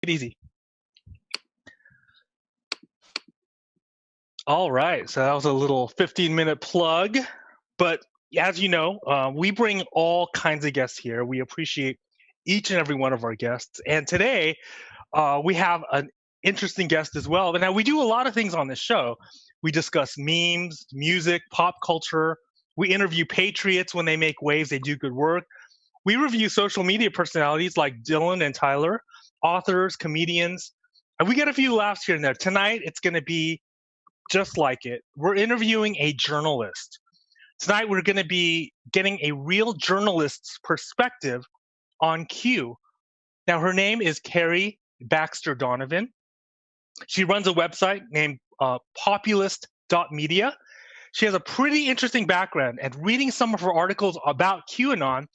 Easy. All right, so that was a little 15-minute plug. But as you know, we bring all kinds of guests here. We appreciate each and every one of our guests. And today, we have an interesting guest as well. But now we do a lot of things on this show. We discuss memes, music, pop culture. We interview patriots when they make waves, they do good work. We review social media personalities like Dylan and Tyler, authors, comedians, and we get a few laughs here and there. Tonight, it's going to be just like it. We're interviewing a journalist. Tonight, we're going to be getting a real journalist's perspective on Q. Now, her name is Kari Baxter Donovan. She runs a website named populist.media. She has a pretty interesting background, and reading some of her articles about QAnon,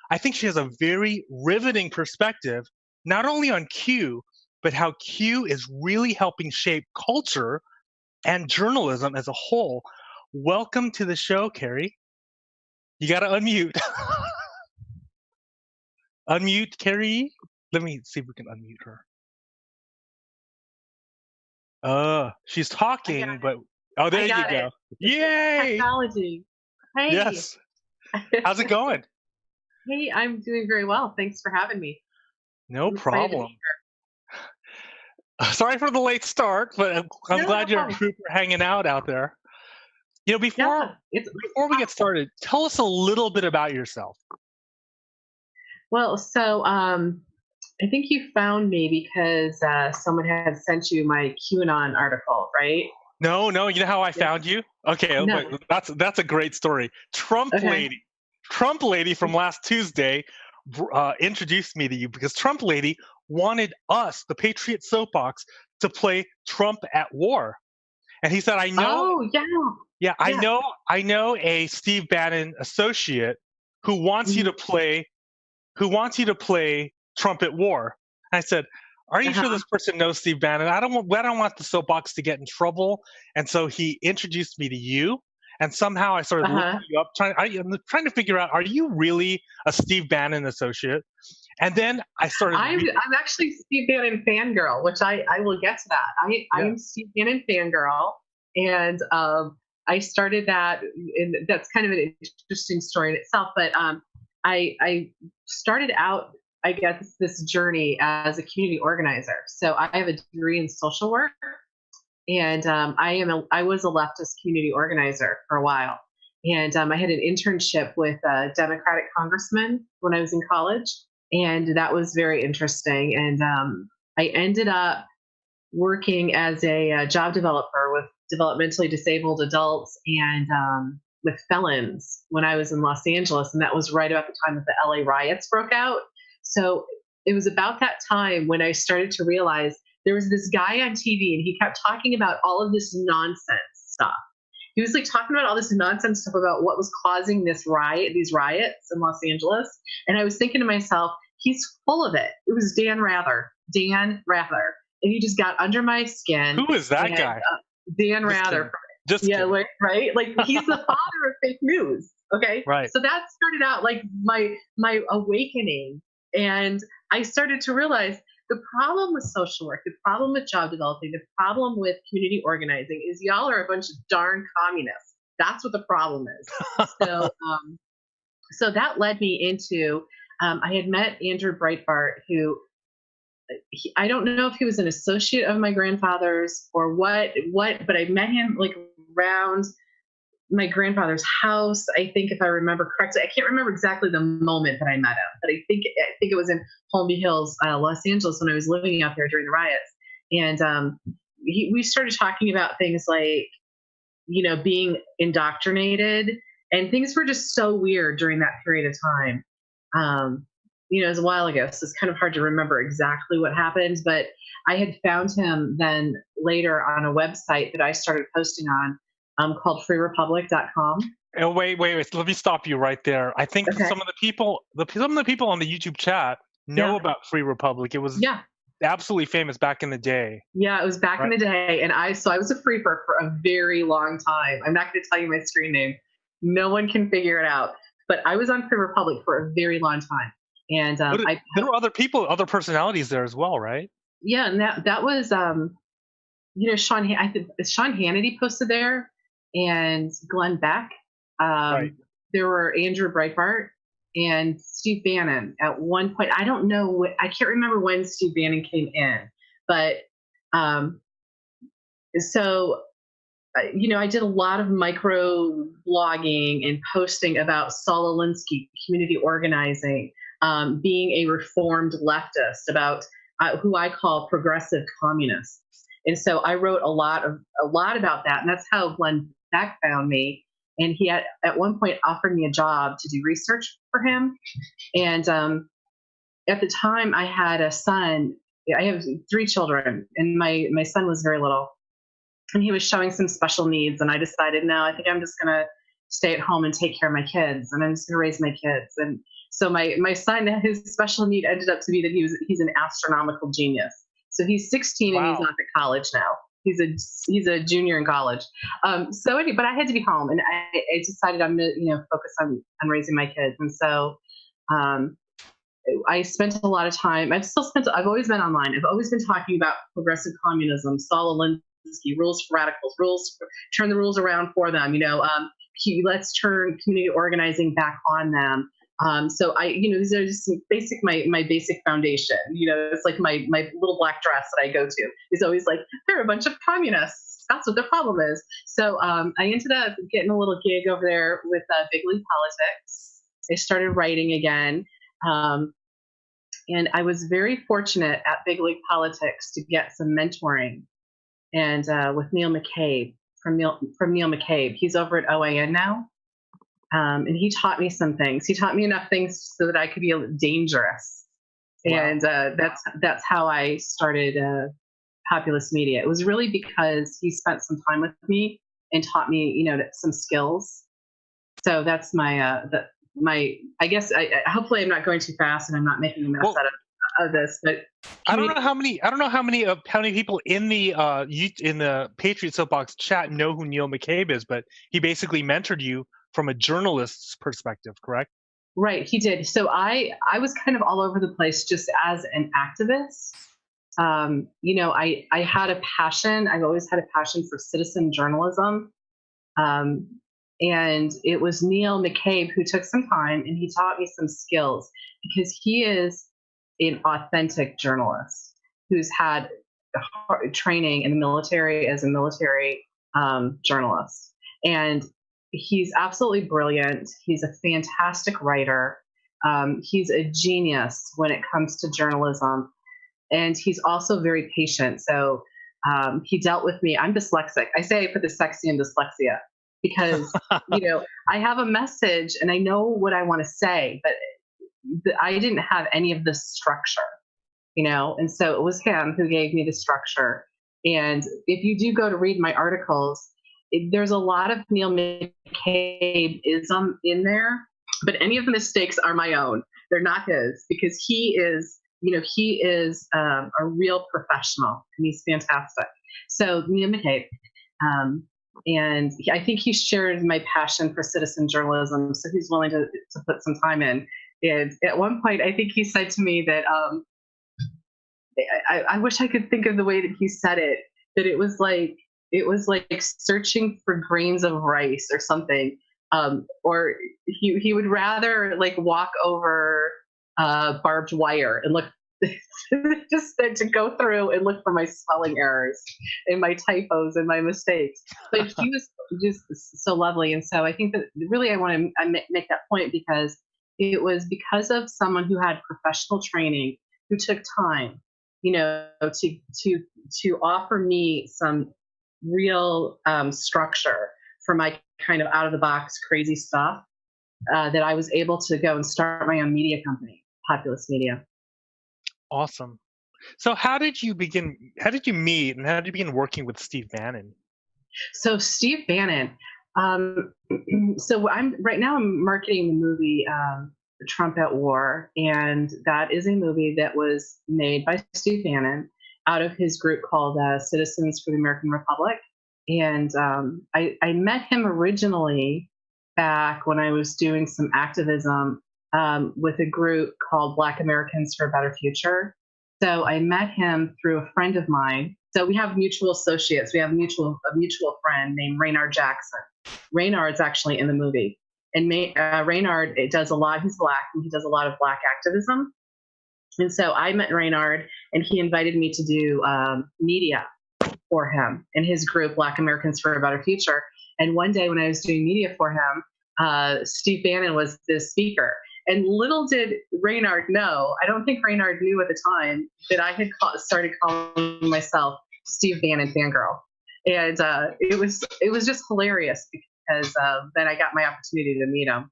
I think she has a very riveting perspective, not only on Q, but how Q is really helping shape culture and journalism as a whole. Welcome to the show, Kari. You got to unmute. Unmute, Kari. Let me see if we can unmute her. She's talking, but oh, there you go. Yay! Technology. Hey. Yes. How's it going? Hey, I'm doing very well. Thanks for having me. No problem. Sorry for the late start, but I'm glad you're a trooper hanging out there. You know, before we get started, tell us a little bit about yourself. Well, so I think you found me because someone had sent you my QAnon article, right? No. You know how I found you? Okay, No. that's a great story. Trump lady from last Tuesday introduced me to you because Trump lady wanted us, the Patriots Soapbox, to play Trump at War. And he said, I know. Oh, yeah. I know a Steve Bannon associate who wants you to play Trump at War. And I said, are you sure this person knows Steve Bannon? I don't want the Soapbox to get in trouble. And so he introduced me to you. And somehow I started looking you up, I'm trying to figure out, are you really a Steve Bannon associate? And then I started. I'm actually Steve Bannon fangirl, which I will get to that. I am Steve Bannon fangirl, and I started that, and that's kind of an interesting story in itself. But I started out, I guess, this journey as a community organizer. So I have a degree in social work. And I was a leftist community organizer for a while. And I had an internship with a Democratic congressman when I was in college. And that was very interesting. And I ended up working as a job developer with developmentally disabled adults and with felons when I was in Los Angeles. And that was right about the time that the LA riots broke out. So it was about that time when I started to realize there was this guy on TV and he kept talking about all of this nonsense stuff. He was like talking about all this nonsense stuff about what was causing these riots in Los Angeles. And I was thinking to myself, he's full of it. It was Dan Rather. And he just got under my skin. Who is that guy? Dan Rather. Kidding. Right? Like he's the father of fake news. Okay. Right. So that started out like my awakening. And I started to realize the problem with social work, the problem with job developing, the problem with community organizing is y'all are a bunch of darn communists. That's what the problem is. So that led me into, I had met Andrew Breitbart, who I don't know if he was an associate of my grandfather's or what, but I met him like around my grandfather's house, I think, if I remember correctly. I can't remember exactly the moment that I met him, but I think it was in Holmby Hills, Los Angeles, when I was living out there during the riots. And we started talking about things like, being indoctrinated, and things were just so weird during that period of time. It was a while ago, so it's kind of hard to remember exactly what happened, but I had found him then later on a website that I started posting on, called freerepublic.com. Oh, wait. Let me stop you right there. I think some of the people on the YouTube chat know about Free Republic. It was absolutely famous back in the day. Yeah, it was back in the day. And I was a freeper for a very long time. I'm not going to tell you my screen name. No one can figure it out. But I was on Free Republic for a very long time. And there were other personalities there as well, right? yeah, and that was I think Sean Hannity posted there, and Glenn Beck. Right. There were Andrew Breitbart and Steve Bannon at one point. I don't know. I can't remember when Steve Bannon came in, but um, so I did a lot of micro blogging and posting about Saul Alinsky, community organizing, being a reformed leftist, about who I call progressive communists. And so I wrote a lot about that, and that's how Glenn Beck found me. And he had at one point offered me a job to do research for him. And at the time, I had a son. I have three children, and my son was very little, and he was showing some special needs. And I decided, no, I think I'm just going to stay at home and take care of my kids, and I'm just going to raise my kids. And so my son, his special need ended up to be that he's an astronomical genius. So he's 16 and he's Wow. off at college now. He's a junior in college. So anyway, but I had to be home, and I decided I'm going to focus on raising my kids. And so um, I spent a lot of time. I've always been online. I've always been talking about progressive communism, Saul Alinsky, rules for radicals, turn the rules around for them. Let's turn community organizing back on them. So these are just some my basic foundation. It's like my little black dress that I go to is always like, they're a bunch of communists. That's what their problem is. So I ended up getting a little gig over there with Big League Politics. I started writing again. And I was very fortunate at Big League Politics to get some mentoring, and with Neil McCabe from Neil McCabe. He's over at OAN now, and he taught me some things. He taught me enough things so that I could be dangerous, Wow. and that's how I started Populist Media. It was really because he spent some time with me and taught me, some skills. So that's I guess hopefully I'm not going too fast and I'm not making a mess out of this, but I don't know how many people in the Patriot Soapbox chat know who Neil McCabe is, but he basically mentored you from a journalist's perspective, correct? Right, he did. So I was kind of all over the place just as an activist. I had a passion. I've always had a passion for citizen journalism. And it was Neil McCabe who took some time and he taught me some skills, because he is an authentic journalist who's had training in the military as a military journalist. And he's absolutely brilliant. He's a fantastic writer. He's a genius when it comes to journalism. And he's also very patient. So he dealt with me. I'm dyslexic. I say I put the sexy in dyslexia, because I have a message and I know what I want to say, but I didn't have any of the structure, and so it was him who gave me the structure. And if you do go to read my articles, there's a lot of Neil McCabe-ism in there, but any of the mistakes are my own. They're not his, because he is a real professional and he's fantastic. So Neil McCabe, and I think he shared my passion for citizen journalism, so he's willing to put some time in. And at one point, I think he said to me that I wish I could think of the way that he said it, that it was like searching for grains of rice or something, or he would rather like walk over barbed wire and look. Just to go through and look for my spelling errors and my typos and my mistakes. But he was just so lovely. And so I think that really I want to make that point, because it was because of someone who had professional training, who took time, to offer me some real structure for my kind of out of the box crazy stuff, that I was able to go and start my own media company, Populist Media. Awesome. So how did you meet, and how did you begin working with Steve Bannon? So Steve Bannon. So I'm marketing the movie Trump at War, and that is a movie that was made by Steve Bannon out of his group called Citizens for the American Republic. And I met him originally back when I was doing some activism with a group called Black Americans for a Better Future. So I met him through a friend of mine. So we have mutual associates. We have a mutual friend named Raynard Jackson. Raynard's actually in the movie. And Raynard, it does a lot. He's black, and he does a lot of black activism. And so I met Raynard, and he invited me to do media for him and his group, Black Americans for a Better Future. And one day when I was doing media for him, Steve Bannon was the speaker. And little did Raynard know, I don't think Raynard knew at the time that I had started calling myself Steve Bannon fangirl. And it was just hilarious because then I got my opportunity to meet him.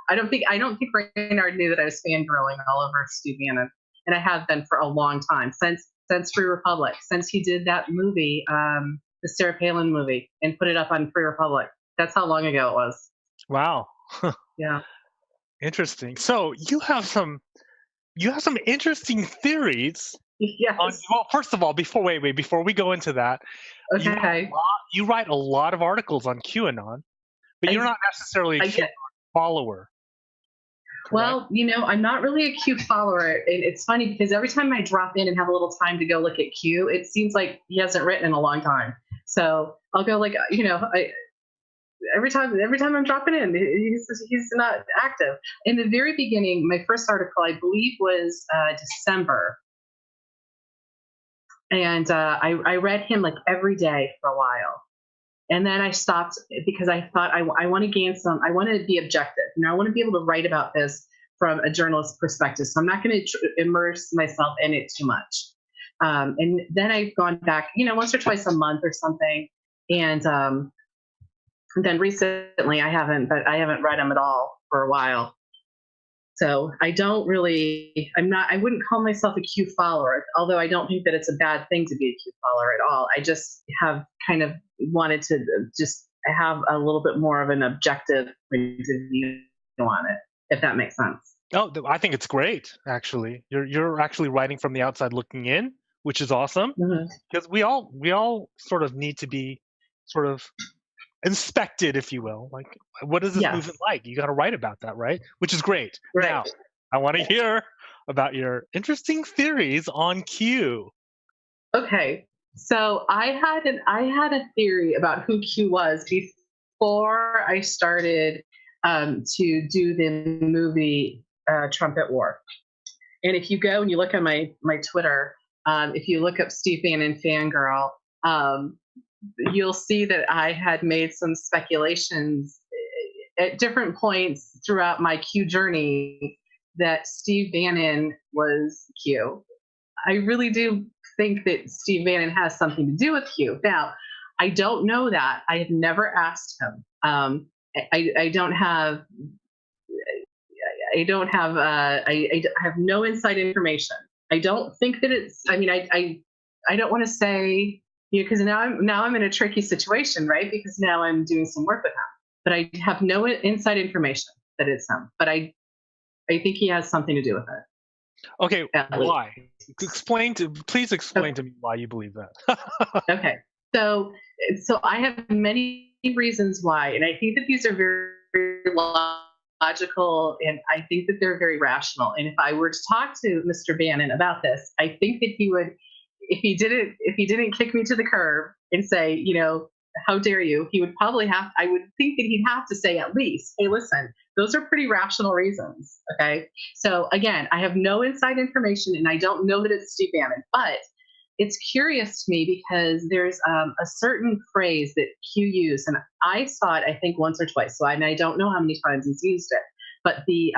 I don't think Raynard knew that I was fangirling all over Steve Bannon, and I have been for a long time since Free Republic, since he did that movie, the Sarah Palin movie, and put it up on Free Republic. That's how long ago it was. Wow. Yeah. Interesting. So you have some interesting theories. Yes. Well, first of all, before we go into that, okay. You write a lot of articles on QAnon, but you're not necessarily a QAnon follower. Correct? Well, I'm not really a Q follower. And it's funny because every time I drop in and have a little time to go look at Q, it seems like he hasn't written in a long time. So I'll go every time I'm dropping in, he's not active. In the very beginning, my first article, I believe, was December. And I read him like every day for a while. And then I stopped because I thought I want to be objective. I want to be able to write about this from a journalist perspective. So I'm not going to immerse myself in it too much. And then I've gone back, once or twice a month or something. And then recently I haven't read him at all for a while. So I wouldn't call myself a Q follower, although I don't think that it's a bad thing to be a Q follower at all. I just have kind of wanted to just have a little bit more of an objective point of view on it, if that makes sense. Oh, I think it's great, actually. You're actually writing from the outside looking in, which is awesome. Because we all sort of need to be sort of inspected, if you will. Like, what is this movement like? You got to write about that, right? Which is great. Right. Now, I want to hear about your interesting theories on Q. Okay, so I had a theory about who Q was before I started to do the movie Trumpet War. And if you go and you look at my Twitter, if you look up Steve Bannon fangirl, you'll see that I had made some speculations at different points throughout my Q journey that Steve Bannon was Q. I really do think that Steve Bannon has something to do with Q. Now, I don't know that. I have never asked him. I have no inside information. I don't think that it's. I mean, I don't want to say, because now I'm in a tricky situation, right? Because now I'm doing some work with him, but I have no inside information that it's him. But I think he has something to do with it. Okay, why? Please explain to me why you believe that. Okay, so I have many reasons why, and I think that these are very, very logical, and I think that they're very rational. And if I were to talk to Mr. Bannon about this, I think that he would, if he didn't kick me to the curb and say, how dare you, he would probably I would think that he'd have to say at least, hey, listen, those are pretty rational reasons. Okay. So again, I have no inside information, and I don't know that it's Steve Bannon, but it's curious to me because there's a certain phrase that Q used, and I saw it, I think, once or twice. So I don't know how many times he's used it, but the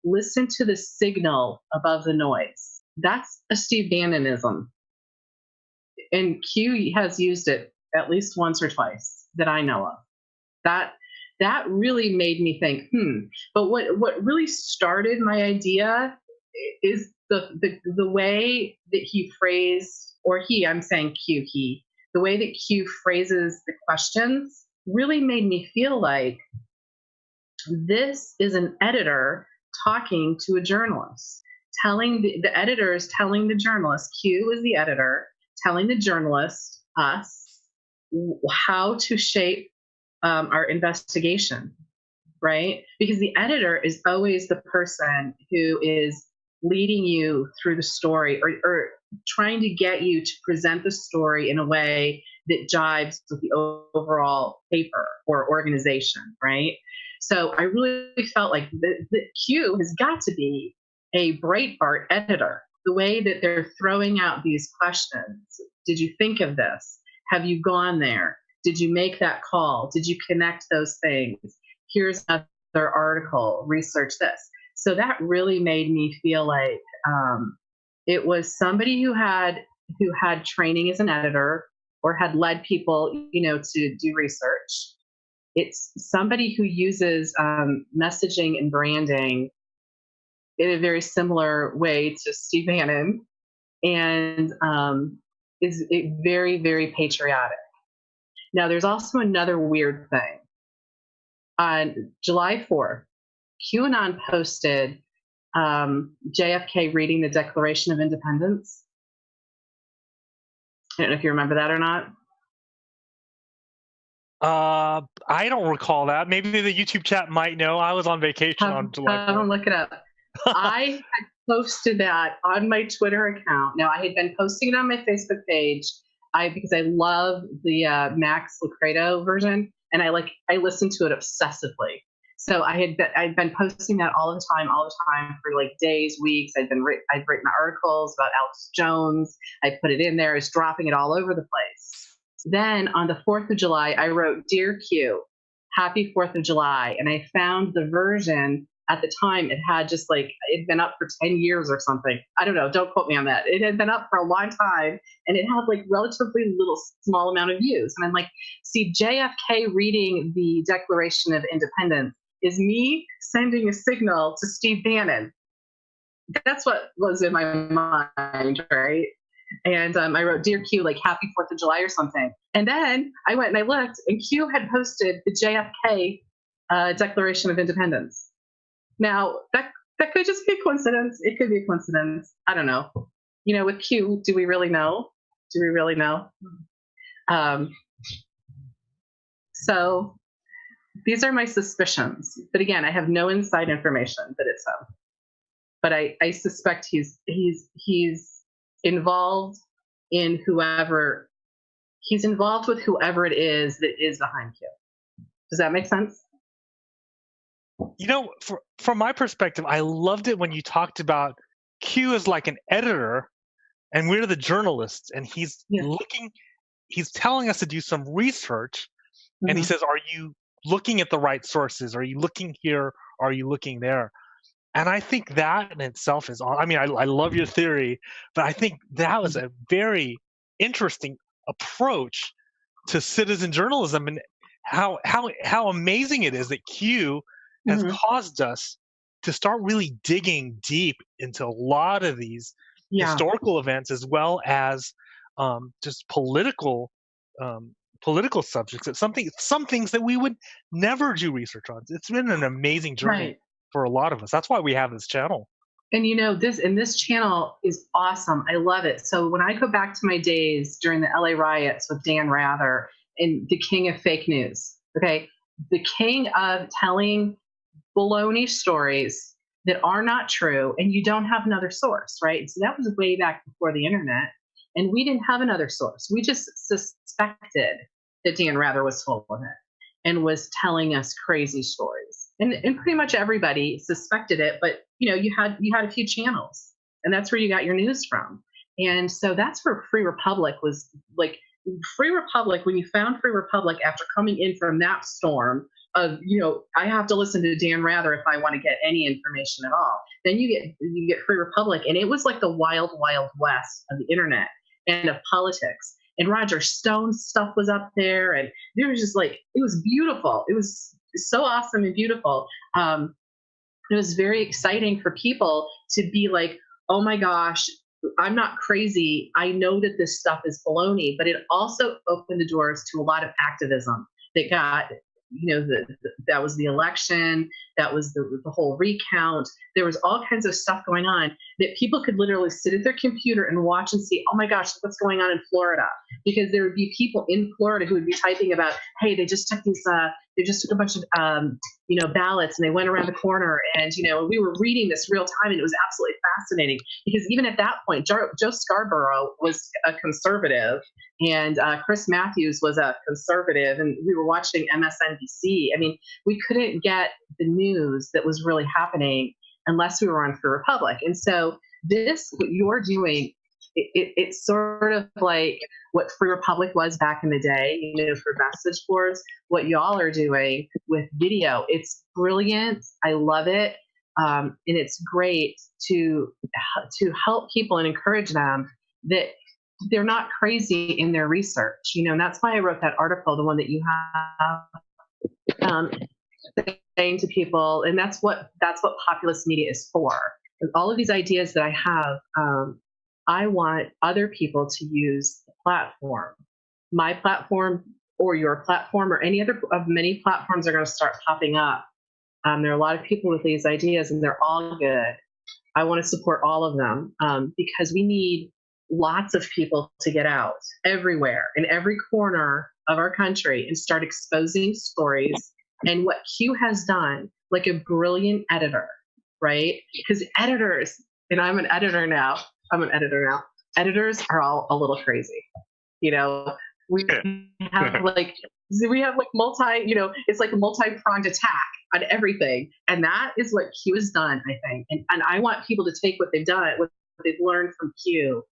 listen to the signal above the noise. That's a Steve Bannonism. And Q has used it at least once or twice that I know of. That really made me think, But what really started my idea is the way that he phrased, I'm saying Q, the way that Q phrases the questions really made me feel like this is an editor talking to a journalist, telling the editor is telling the journalist, Q is the editor, telling the journalist, us, how to shape our investigation, right? Because the editor is always the person who is leading you through the story, or trying to get you to present the story in a way that jives with the overall paper or organization, right? So I really felt like the Q has got to be a Breitbart editor. The way that they're throwing out these questions. Did you think of this? Have you gone there? Did you make that call? Did you connect those things? Here's another article, research this. So that really made me feel like it was somebody who had training as an editor or had led people, to do research. It's somebody who uses messaging and branding in a very similar way to Steve Bannon, and is very, very patriotic. Now, there's also another weird thing. On July 4th, QAnon posted JFK reading the Declaration of Independence. I don't know if you remember that or not. I don't recall that. Maybe the YouTube chat might know. I was on vacation on July 4th. Don't look it up. I had posted that on my Twitter account. Now, I had been posting it on my Facebook page because I love the Max Lucredo version, and I listened to it obsessively. So I'd been posting that all the time for like days, weeks. I'd written articles about Alex Jones. I put it in there. I was dropping it all over the place. Then on the 4th of July, I wrote, "Dear Q, happy 4th of July." And I found the version at the time. It had it'd been up for 10 years or something. I don't know. Don't quote me on that. It had been up for a long time, and it had relatively small amount of views. And I'm like, see, JFK reading the Declaration of Independence is me sending a signal to Steve Bannon. That's what was in my mind, right? And I wrote, "Dear Q, happy 4th of July" or something. And then I went and I looked, and Q had posted the JFK Declaration of Independence. Now, that could just be a coincidence. It could be a coincidence. I don't know. With Q, do we really know? So these are my suspicions. But again, I have no inside information that it's him. But I suspect he's involved in whoever. He's involved with whoever it is that is behind Q. Does that make sense? From my perspective, I loved it when you talked about Q as like an editor, and we're the journalists, and he's telling us to do some research, and he says, "Are you looking at the right sources? Are you looking here? Are you looking there?" And I think that in itself is I love your theory, but I think that was a very interesting approach to citizen journalism, and how amazing it is that Q has caused us to start really digging deep into a lot of these historical events, as well as just political subjects. It's some things that we would never do research on. It's been an amazing journey for a lot of us. That's why we have this channel. And this channel is awesome. I love it. So when I go back to my days during the LA riots with Dan Rather and the king of fake news, okay, the king of telling baloney stories that are not true, and you don't have another source, right? So that was way back before the internet, and we didn't have another source. We just suspected that Dan Rather was full of it and was telling us crazy stories, and pretty much everybody suspected it. But you had a few channels, and that's where you got your news from. And so that's where Free Republic was. Free Republic, when you found Free Republic after coming in from that storm of, I have to listen to Dan Rather if I want to get any information at all, then you get Free Republic, and it was like the wild, wild west of the internet and of politics. And Roger Stone's stuff was up there, and there was just it was beautiful. It was so awesome and beautiful. It was very exciting for people to be like, oh my gosh, I'm not crazy. I know that this stuff is baloney. But it also opened the doors to a lot of activism that got, that was the election, that was the whole recount. There was all kinds of stuff going on that people could literally sit at their computer and watch and see, oh my gosh, what's going on in Florida? Because there would be people in Florida who would be typing about, hey, they just took they just took a bunch of ballots and they went around the corner, and we were reading this real time, and it was absolutely fascinating because even at that point, Joe Scarborough was a conservative, and Chris Matthews was a conservative, and we were watching MSNBC. I mean, we couldn't get the news that was really happening unless we were on Free Republic. And so what you're doing, it's sort of like what Free Republic was back in the day, for message boards. What y'all are doing with video, it's brilliant. I love it. And it's great to help people and encourage them that they're not crazy in their research, and that's why I wrote that article, the one that you have, saying to people, and that's what populist media is for. And all of these ideas that I have, I want other people to use the platform, my platform or your platform or any other of many platforms are going to start popping up. There are a lot of people with these ideas, and they're all good. I want to support all of them because we need lots of people to get out everywhere in every corner of our country and start exposing stories. And what Q has done, like a brilliant editor, right? Because editors, and I'm an editor now. Editors are all a little crazy. We have like multi, it's like a multi-pronged attack on everything. And that is what Q has done, I think. And I want people to take what they've done, what they've learned from Q,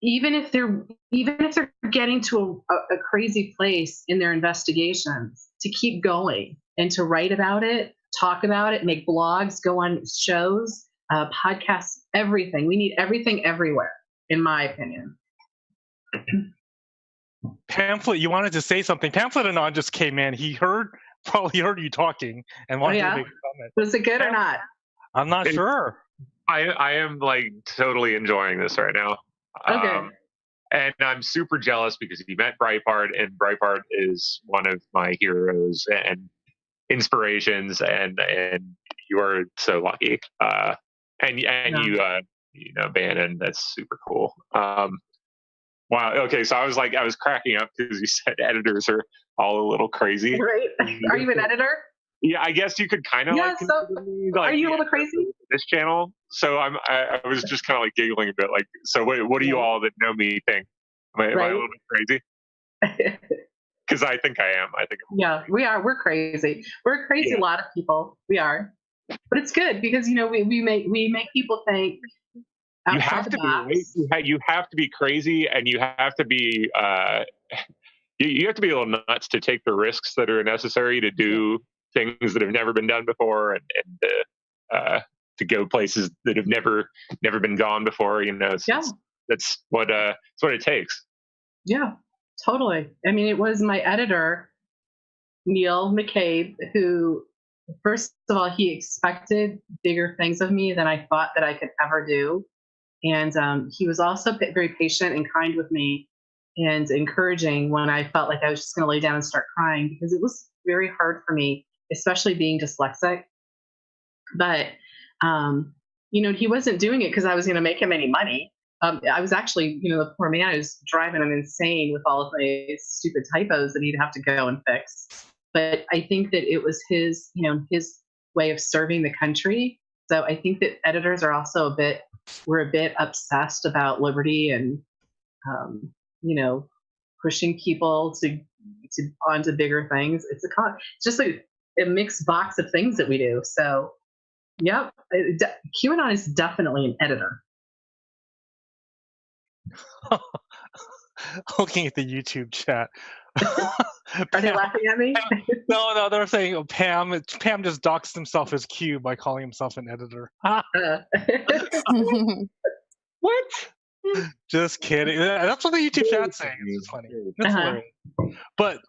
even if they're getting to a crazy place in their investigations, to keep going and to write about it, talk about it, make blogs, go on shows, podcasts, everything. We need everything everywhere, in my opinion. Pamphlet, you wanted to say something. Pamphlet Anon just came in. He probably heard you talking and wanted to make a comment. Was it good or not? I'm not sure. I am like totally enjoying this right now. Okay. And I'm super jealous because he met Breitbart, and Breitbart is one of my heroes and inspirations, and you are so lucky. You Bannon, that's super cool. Wow. Okay, so I was cracking up because you said editors are all a little crazy. Right? Are you an editor? Yeah, I guess you could kind of. Yeah. So, are you a little crazy? This channel. So I was just kind of like giggling a bit. Like, so what do you all that know me think? Am I a little bit crazy? Because I think I am. Yeah, we are. We're crazy. We're a crazy lot of people. We are, but it's good because we make people think. You have to be right? You have to be crazy, and you have to be you have to be a little nuts to take the risks that are necessary to do things that have never been done before, and to go places that have never been gone before. That's what it takes. Yeah, totally. I mean, it was my editor, Neil McCabe, who, first of all, he expected bigger things of me than I thought that I could ever do. And he was also very patient and kind with me and encouraging when I felt like I was just going to lay down and start crying, because it was very hard for me, especially being dyslexic. But, he wasn't doing it because I was going to make him any money. I was actually, the poor man, I was driving him insane with all of my stupid typos that he'd have to go and fix. But I think that it was his way of serving the country. So I think that editors are also we're a bit obsessed about liberty and, pushing people to onto bigger things. It's just like a mixed box of things that we do. So, yep, QAnon is definitely an editor. Looking at the YouTube chat. Are they laughing at me? No, they're saying Pam just doxed himself as Q by calling himself an editor. What? Just kidding. That's what the YouTube chat's saying. It's just funny. That's hilarious. But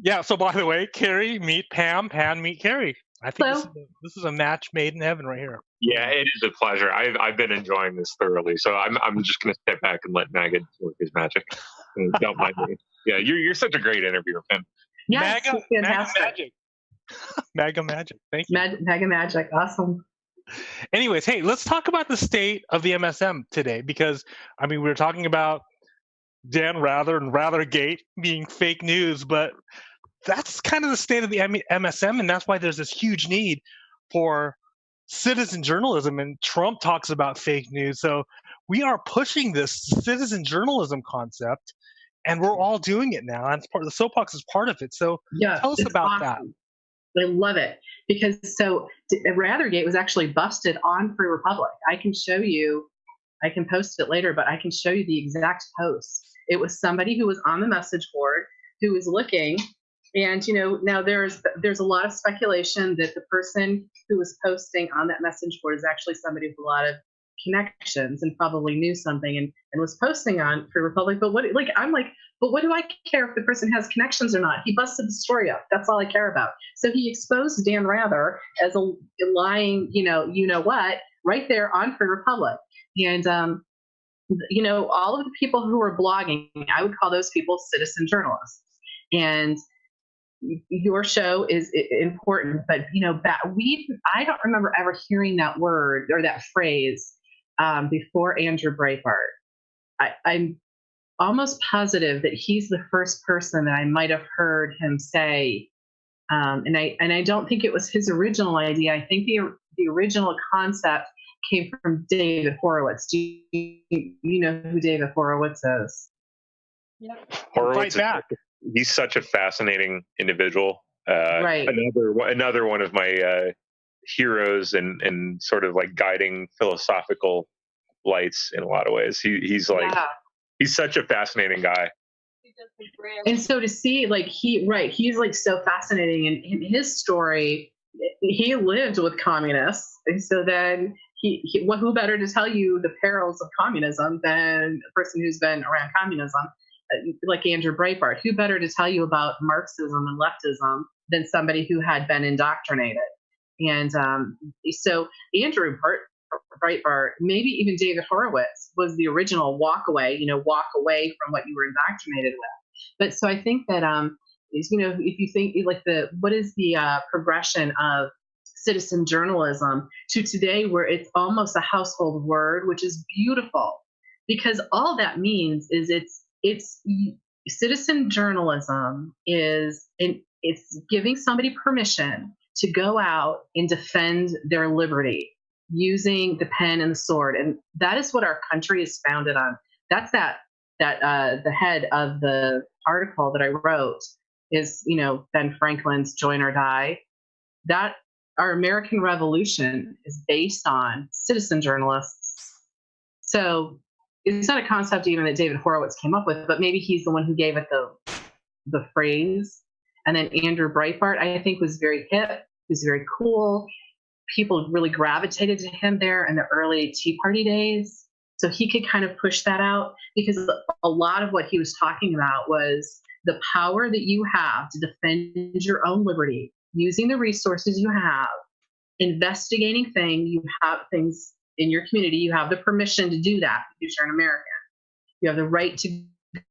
yeah, so by the way, Kari, meet Pam. Pam, meet Kari. I think this is a match made in heaven right here. Yeah, it is a pleasure. I've been enjoying this thoroughly. So I'm just going to step back and let Maga work his magic. Don't mind me. Yeah, you're such a great interviewer, Pam. Yeah, fantastic. Maga magic. Thank you. Maga magic. Awesome. Anyways, hey, let's talk about the state of the MSM today, because we were talking about Dan Rather and Rathergate being fake news, but that's kind of the state of the MSM, and that's why there's this huge need for citizen journalism. And Trump talks about fake news, so we are pushing this citizen journalism concept, and we're all doing it now. And the Soapbox is part of it. So tell us about that. I love it because Rathergate was actually busted on Free Republic. I can show you. I can post it later, but I can show you the exact post. It was somebody who was on the message board who was looking, and now there's a lot of speculation that the person who was posting on that message board is actually somebody with a lot of connections and probably knew something and was posting on Free Republic. But what do I care if the person has connections or not? He busted the story up. That's all I care about. So he exposed Dan Rather as a lying, what, right there on Free Republic. And, all of the people who were blogging, I would call those people citizen journalists. And your show is important, but, I don't remember ever hearing that word or that phrase before Andrew Breitbart. I'm almost positive that he's the first person that I might have heard him say, and I don't think it was his original idea. I think the original concept came from David Horowitz. Do you know who David Horowitz is? Yeah. Horowitz, he's such a fascinating individual. Right. Another one of my heroes and sort of like guiding philosophical lights in a lot of ways. He's such a fascinating guy. And so to see he's like so fascinating, and in his story, he lived with communists, and so then who better to tell you the perils of communism than a person who's been around communism, like Andrew Breitbart? Who better to tell you about Marxism and leftism than somebody who had been indoctrinated? And so Andrew Breitbart, maybe even David Horowitz, was the original walk away from what you were indoctrinated with. But so I think that if you think what is the progression of citizen journalism to today, where it's almost a household word, which is beautiful, because all that means is it's citizen journalism it's giving somebody permission to go out and defend their liberty using the pen and the sword. And that is what our country is founded on. That's the head of the article that I wrote is, Ben Franklin's Join or Die. That our American Revolution is based on citizen journalists. So it's not a concept even that David Horowitz came up with, but maybe he's the one who gave it the phrase. And then Andrew Breitbart, I think, was very hip. He was very cool. People really gravitated to him there in the early Tea Party days. So he could kind of push that out, because a lot of what he was talking about was the power that you have to defend your own liberty using the resources you have, investigating things. You have things in your community. You have the permission to do that because you're an American. You have the right to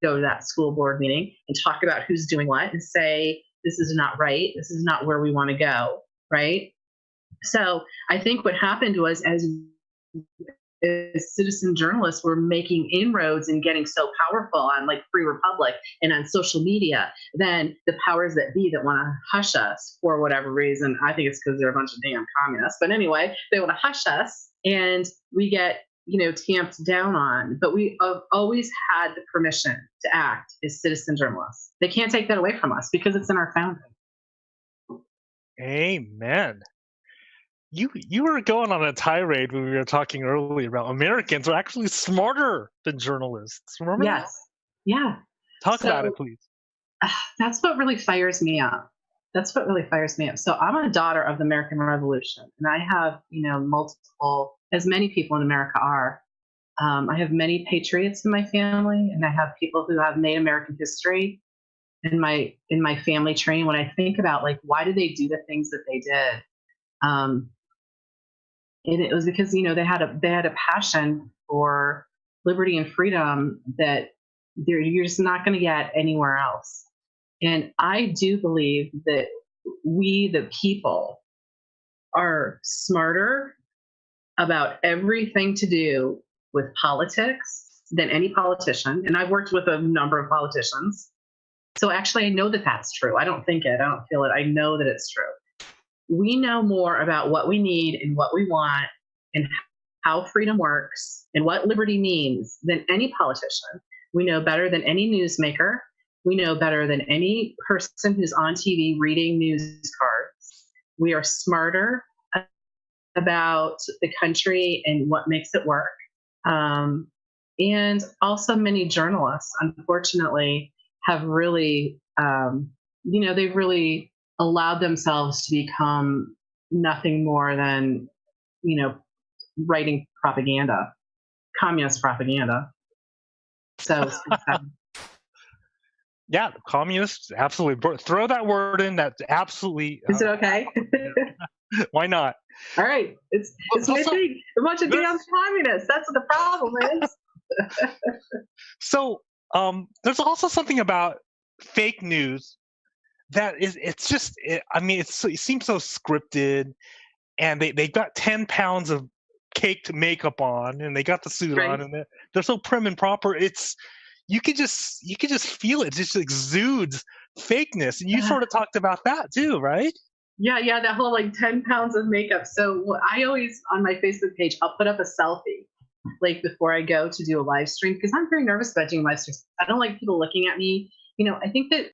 go to that school board meeting and talk about who's doing what and say, this is not right. This is not where we want to go. Right. So I think what happened was, as citizen journalists were making inroads and getting so powerful on like Free Republic and on social media, then the powers that be that want to hush us for whatever reason, I think it's because they're a bunch of damn communists, but anyway, they want to hush us and we get, tamped down on. But we have always had the permission to act as citizen journalists. They can't take that away from us because it's in our founding. Amen. You were going on a tirade when we were talking earlier about Americans are actually smarter than journalists. Remember? Yes. That? Yeah. Talk about it, please. That's what really fires me up. So I'm a daughter of the American Revolution, and I have, multiple, as many people in America are. I have many patriots in my family, and I have people who have made American history in my family tree. When I think about why did they do the things that they did, and it was because they had a passion for liberty and freedom that you're just not going to get anywhere else. And I do believe that we, the people, are smarter about everything to do with politics than any politician. And I've worked with a number of politicians. So actually, I know that that's true. I don't think it. I don't feel it. I know that it's true. We know more about what we need and what we want and how freedom works and what liberty means than any politician. We know better than any newsmaker. We know better than any person who's on TV reading news cards. We are smarter about the country and what makes it work. And also many journalists, unfortunately, have really, they've really allowed themselves to become nothing more than, writing propaganda, communist propaganda. So, yeah, communists, absolutely. Throw that word in. That's absolutely. Is it okay? Why not? All right. It's my thing. A bunch of damn communists. That's what the problem is. So there's also something about fake news that it seems so scripted, and they got 10 pounds of caked makeup on, and they got the suit on, and they're so prim and proper. You could just feel it. It just exudes fakeness, and you sort of talked about that too, right? Yeah, that whole 10 pounds of makeup. So I always, on my Facebook page, I'll put up a selfie before I go to do a live stream, because I'm very nervous about doing live streams. I don't like people looking at me. I think that